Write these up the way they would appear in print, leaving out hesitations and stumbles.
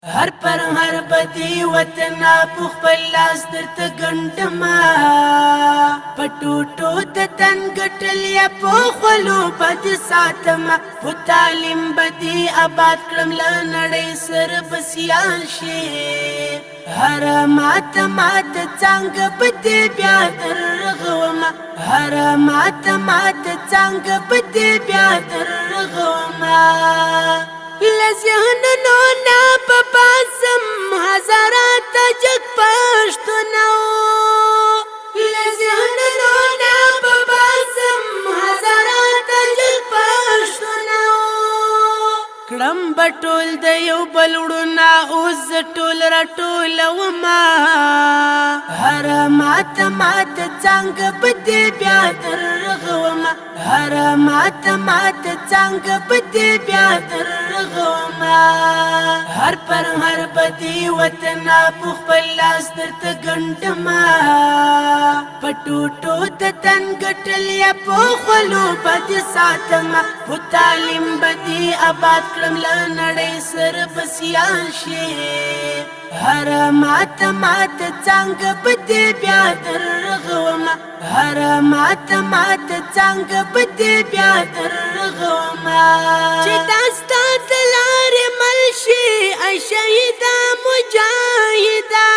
هر پر هر بدی وطن په خپل لاس درته ګنډما پټوټو د تن ګټل یا په خلو بد ساتما په تعلیم بدی آباد کړم لنړې سر بسیان شي هر مات څنګه بده بیا درغوما هر مات څنګه بده بیا درغوما لذهن نو نا بباسم هزارات جگ پشتنو لذهن نو نا بباسم هزارات جگ پشتنو کړم بټول د یو بلوړنا اوس ټول راټول وما هر مات څنګه بده بیا درغوما هر مات څنګه بده بیا درغوما هر پر هر بدی وطن په خپل لاس درته ګنډما پټوټو د تن ګټل یا په خلو بد ساتما په تعلیم بدی آباد کړم لنړې سر بسیان شي هر مات څنګه بده بیا درغوما هر مات څنګه بده بیا درغوما چې داستا دلار ملشي ای شهیدا مجاهدا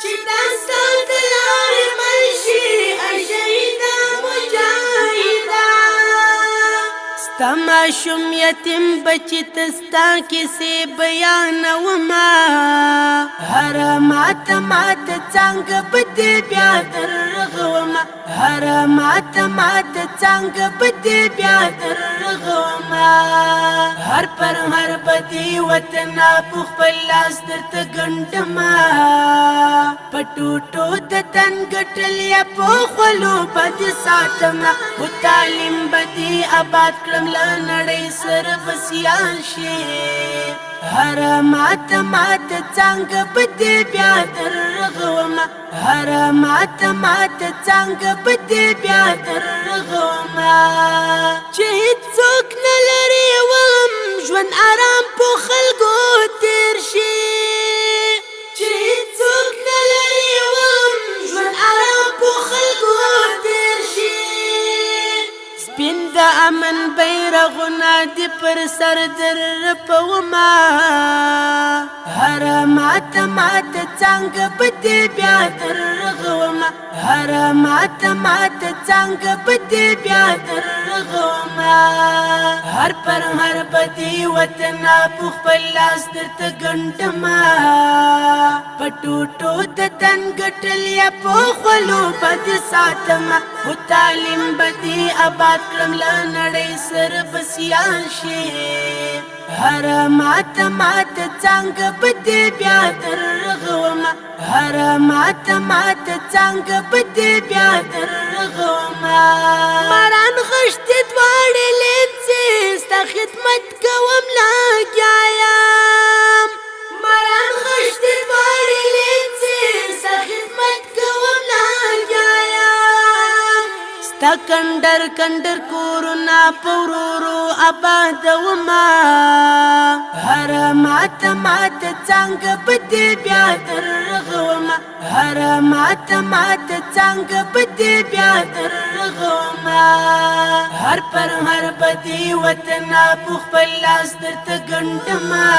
چې داستا دلار ملشي ای شهیدا مجاهدا ستما شم یتیم بچی تستا کیسه بیان وما هر مات څنګه بده بیا درغوما هر مات څنګه بده بیا درغوما هر پر هر بدی وطن په خپل لاس درته ګنډما پټوټو د تن ګټل یا په خلو بد ساتما په تعلیم بدی آباد کړم لنړې سر بسیان شي هر مات څنګه بده بیا درغوما هر مات څنګه بده بیا درغوما چې څوک نه لري وم ژوند آرام په خلکو تیر شي چې څوک نه لري وم ژوند آرام په خلکو تیر شي سپین د امن بیرغونه دې پر سر در رپوما هر مات څنګه بده بیا درغوما هر مات څنګه بده بیا درغوما هر پر هر بدی وطن په خپل لاس درته ګنډما پټوټو د تن ګټل یا په خلو بد ساتما په تعلیم بدی آباد کړم لنړې سر بسیان شي هر مات څنګه بده بیا درغوما هر مات څنګه بده بیا درغوما ماران غشت دواړې لنځه ستا خدمت کوم لاګیایم ماران غشت دواړې لنځه ستا خدمت کوم لاګیایم ستا کندر کورونه پورورو آباد وما هر مات څنګه بده بیا درغوما هر مات څنګه بده بیا درغوما هر پر هر بدی وطن په خپل لاس درته ګنډما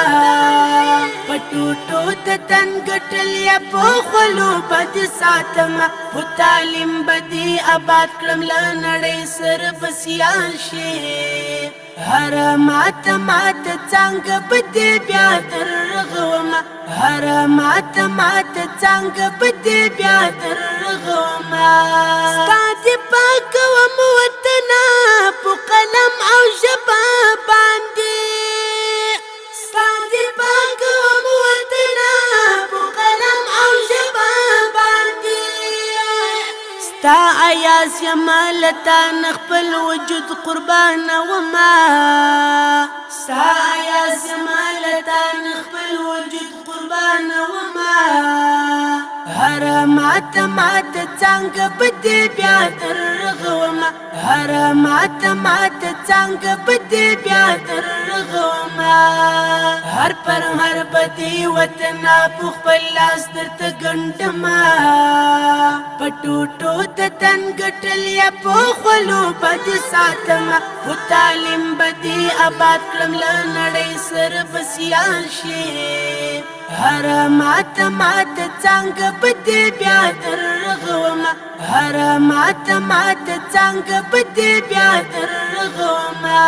پټوټو د تن ګټل یا په خلو بد ساتما په تعلیم بدی آباد کړم لنړې سر بسیان شي هر مات څنګه بده بیا درغوما هر مات څنګه بده بیا درغوما ستا دې پاکوم وطن په قلم او ژبه باندې ستا دې پاکوم وطن په قلم او ژبه باندې ستا ایاز یمالتا خپل وجود قربان وما ستا ایاز یمالتا خپل وجود قربان وما هر مات څنګه بده بیا درغوما هر مات څنګه بدې بیا درغوما هر پر هر بدی وطن په خپل لاس درته ګنډما پټوټو د تن ګټل یا په خلو بد ساتما په تعلیم بدی آباد کړم لنړې سر بسیان شي هر مات څنګه بدې بیا درغوما هر مات څنګه بدې بیا درغوما